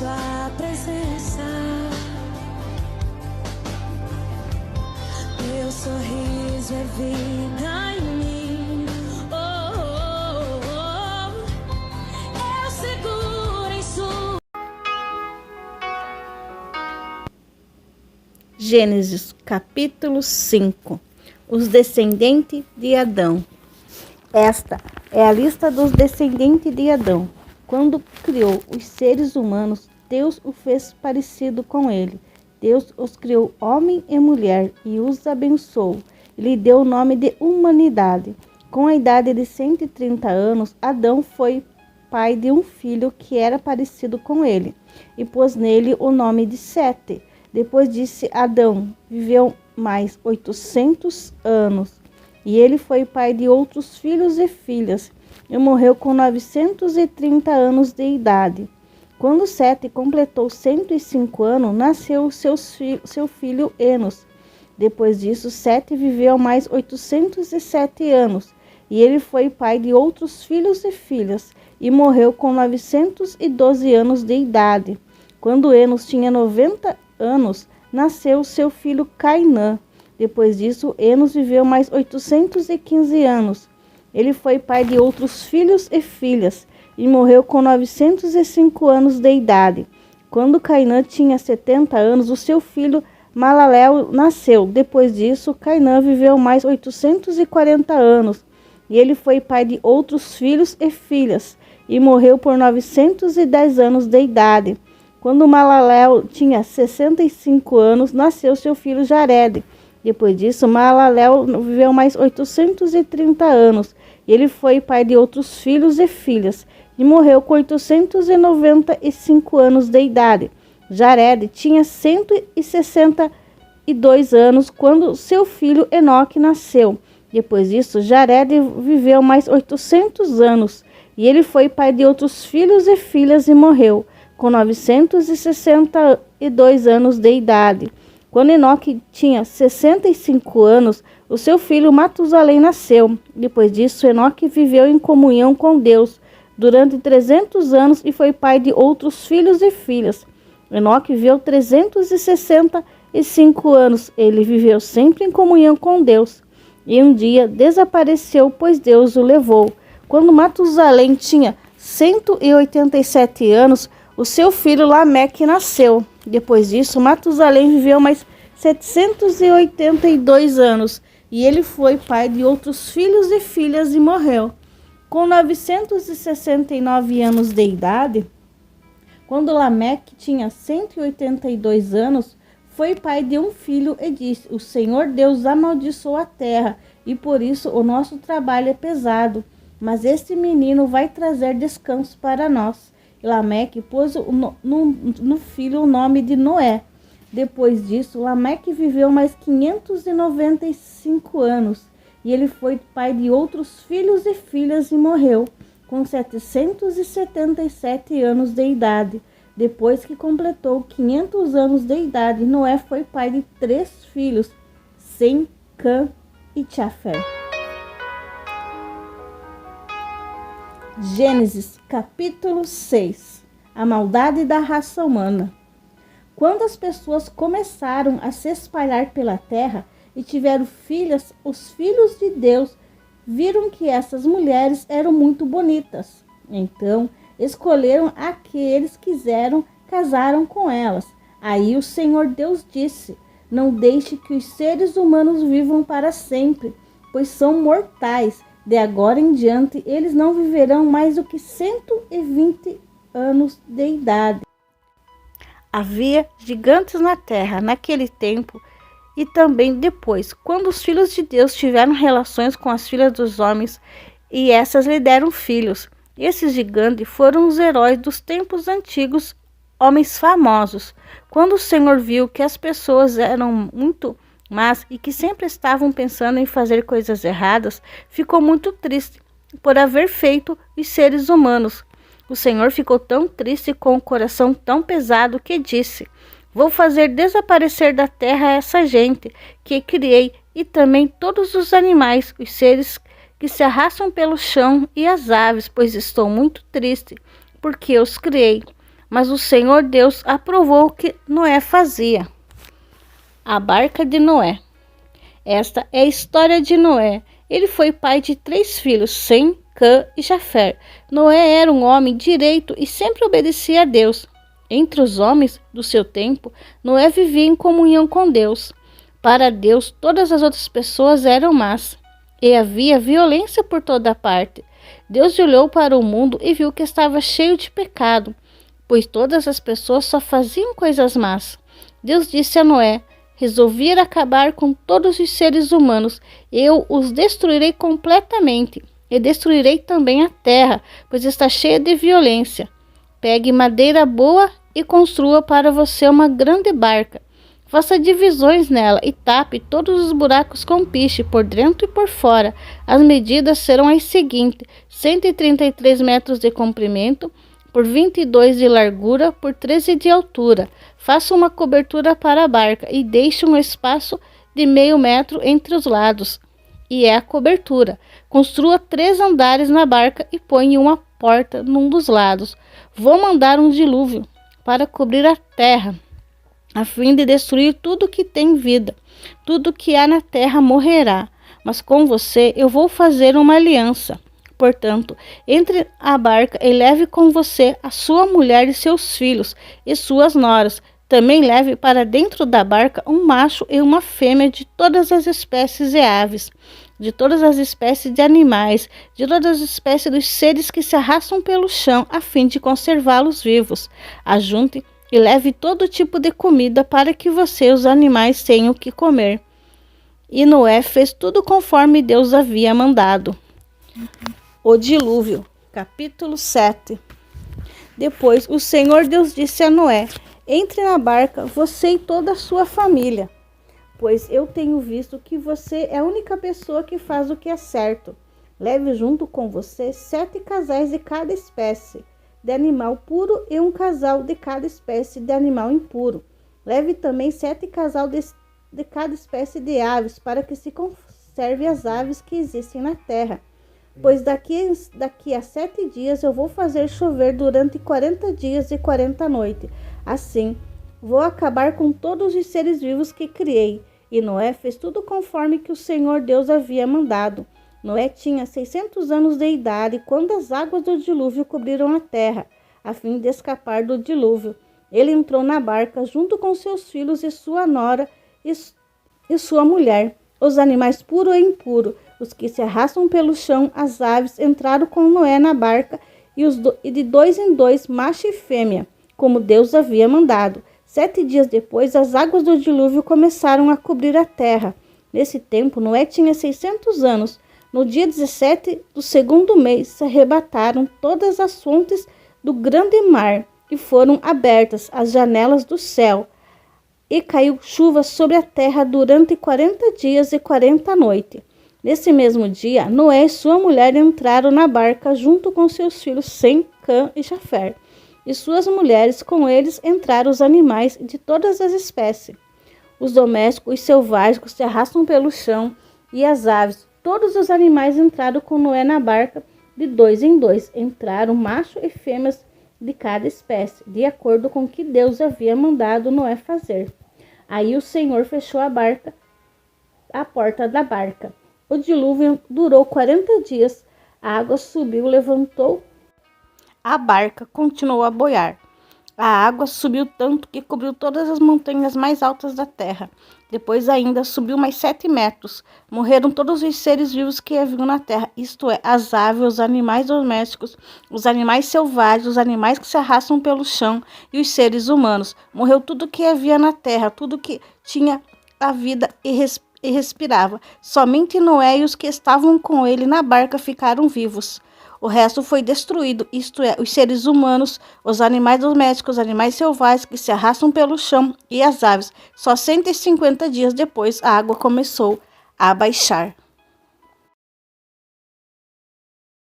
sua presença. Teu sorriso é vida em mim. Oh, oh, oh, oh. Eu seguro em sua. Gênesis capítulo 5. Os descendentes de Adão. Esta é a lista dos descendentes de Adão. Quando criou os seres humanos, Deus o fez parecido com ele. Deus os criou homem e mulher e os abençoou. E lhe deu o nome de humanidade. Com a idade de 130 anos, Adão foi pai de um filho que era parecido com ele, e pôs nele o nome de Sete. Depois disso, Adão viveu mais 800 anos, e ele foi pai de outros filhos e filhas, e morreu com 930 anos de idade. Quando Sete completou 105 anos, nasceu seu filho Enos. Depois disso, Sete viveu mais 807 anos, e ele foi pai de outros filhos e filhas, e morreu com 912 anos de idade. Quando Enos tinha 90 anos, nasceu seu filho Cainã. Depois disso, Enos viveu mais 815 anos. Ele foi pai de outros filhos e filhas, e morreu com 905 anos de idade. Quando Cainã tinha 70 anos, o seu filho Malalel nasceu. Depois disso, Cainã viveu mais 840 anos, e ele foi pai de outros filhos e filhas, e morreu por 910 anos de idade. Quando Malalel tinha 65 anos, nasceu seu filho Jared. Depois disso, Malalel viveu mais 830 anos, e ele foi pai de outros filhos e filhas, e morreu com 895 anos de idade. Jared tinha 162 anos quando seu filho Enoque nasceu. Depois disso, Jared viveu mais 800 anos, e ele foi pai de outros filhos e filhas, e morreu com 962 anos de idade. Quando Enoque tinha 65 anos, o seu filho Matusalém nasceu. Depois disso, Enoque viveu em comunhão com Deus durante 300 anos e foi pai de outros filhos e filhas. Enoque viveu 365 anos. Ele viveu sempre em comunhão com Deus. E um dia desapareceu, pois Deus o levou. Quando Matusalém tinha 187 anos, o seu filho Lameque nasceu. Depois disso, Matusalém viveu mais 782 anos, e ele foi pai de outros filhos e filhas e morreu com 969 anos de idade. Quando Lameque tinha 182 anos, foi pai de um filho e disse: o Senhor Deus amaldiçoou a terra, e por isso o nosso trabalho é pesado, mas este menino vai trazer descanso para nós. Lameque pôs no filho o nome de Noé. Depois disso, Lameque viveu mais 595 anos, e ele foi pai de outros filhos e filhas e morreu com 777 anos de idade. Depois que completou 500 anos de idade, Noé foi pai de 3 filhos, Sem, Cã e Tchafé. Gênesis capítulo 6. A maldade da raça humana. Quando as pessoas começaram a se espalhar pela terra e tiveram filhas, os filhos de Deus viram que essas mulheres eram muito bonitas. Então, escolheram aqueles que quiseram, casaram com elas. Aí o Senhor Deus disse: não deixe que os seres humanos vivam para sempre, pois são mortais. De agora em diante, eles não viverão mais do que 120 anos de idade. Havia gigantes na terra naquele tempo e também depois, quando os filhos de Deus tiveram relações com as filhas dos homens, e essas lhe deram filhos. Esses gigantes foram os heróis dos tempos antigos, homens famosos. Quando o Senhor viu que as pessoas eram muito más e que sempre estavam pensando em fazer coisas erradas, ficou muito triste por haver feito os seres humanos. O Senhor ficou tão triste, com o coração tão pesado, que disse: vou fazer desaparecer da terra essa gente que criei, e também todos os animais, os seres que se arrastam pelo chão e as aves, pois estou muito triste, porque os criei. mas o Senhor Deus aprovou o que Noé fazia. A barca de Noé. Esta é a história de Noé. Ele foi pai de 3 filhos, Sem, Cã e Jafé. Noé era um homem direito e sempre obedecia a Deus. Entre os homens do seu tempo, Noé vivia em comunhão com Deus. Para Deus, todas as outras pessoas eram más, e havia violência por toda parte. Deus olhou para o mundo e viu que estava cheio de pecado, pois todas as pessoas só faziam coisas más. Deus disse a Noé: resolvi acabar com todos os seres humanos. Eu os destruirei completamente, e destruirei também a terra, pois está cheia de violência. Pegue madeira boa e construa para você uma grande barca. Faça divisões nela e tape todos os buracos com piche, por dentro e por fora. As medidas serão as seguintes: 133 metros de comprimento, por 22 de largura, por 13 de altura. Faça uma cobertura para a barca e deixe um espaço de meio metro entre os lados. E é a cobertura. Construa 3 andares na barca e ponha uma porta num dos lados. Vou mandar um dilúvio para cobrir a terra, a fim de destruir tudo que tem vida. Tudo que há na terra morrerá, mas com você eu vou fazer uma aliança. Portanto, entre a barca e leve com você a sua mulher e seus filhos e suas noras. Também leve para dentro da barca um macho e uma fêmea de todas as espécies de aves, de todas as espécies de animais, de todas as espécies dos seres que se arrastam pelo chão, a fim de conservá-los vivos. Ajunte e leve todo tipo de comida para que você e os animais tenham o que comer. E Noé fez tudo conforme Deus havia mandado. O dilúvio, capítulo 7. Depois o Senhor Deus disse a Noé: entre na barca, você e toda a sua família, pois eu tenho visto que você é a única pessoa que faz o que é certo. Leve junto com você 7 casais de cada espécie de animal puro e um casal de cada espécie de animal impuro. Leve também 7 casais de cada espécie de aves, para que se conserve as aves que existem na terra. Pois daqui a 7 dias eu vou fazer chover durante 40 dias e 40 noites. Assim, vou acabar com todos os seres vivos que criei. E Noé fez tudo conforme que o Senhor Deus havia mandado. Noé tinha 600 anos de idade quando as águas do dilúvio cobriram a terra, a fim de escapar do dilúvio. Ele entrou na barca junto com seus filhos e sua nora e sua mulher. Os animais puros e impuros, os que se arrastam pelo chão, as aves, entraram com Noé na barca, e de 2 em 2, macho e fêmea, como Deus havia mandado. 7 dias depois, as águas do dilúvio começaram a cobrir a terra. Nesse tempo, Noé tinha 600 anos. No dia 17 do 2º mês, se arrebataram todas as fontes do grande mar e foram abertas as janelas do céu. E caiu chuva sobre a terra durante 40 dias e 40 noites. Nesse mesmo dia, Noé e sua mulher entraram na barca junto com seus filhos Sem, Cã e Jafé. E suas mulheres, com eles entraram os animais de todas as espécies. Os domésticos e selváticos se arrastam pelo chão, e as aves. Todos os animais entraram com Noé na barca, de 2 em 2. Entraram macho e fêmeas de cada espécie, de acordo com o que Deus havia mandado Noé fazer. Aí o Senhor fechou a porta da barca. O dilúvio durou 40 dias. A água subiu, levantou. A barca continuou a boiar. A água subiu tanto que cobriu todas as montanhas mais altas da terra. Depois ainda subiu mais 7 metros. Morreram todos os seres vivos que haviam na terra, isto é, as aves, os animais domésticos, os animais selvagens, os animais que se arrastam pelo chão e os seres humanos. Morreu tudo que havia na terra, tudo que tinha a vida e respirava. Somente Noé e os que estavam com ele na barca ficaram vivos. O resto foi destruído, isto é, os seres humanos, os animais domésticos, os animais selvagens que se arrastam pelo chão e as aves. Só 150 dias depois a água começou a baixar.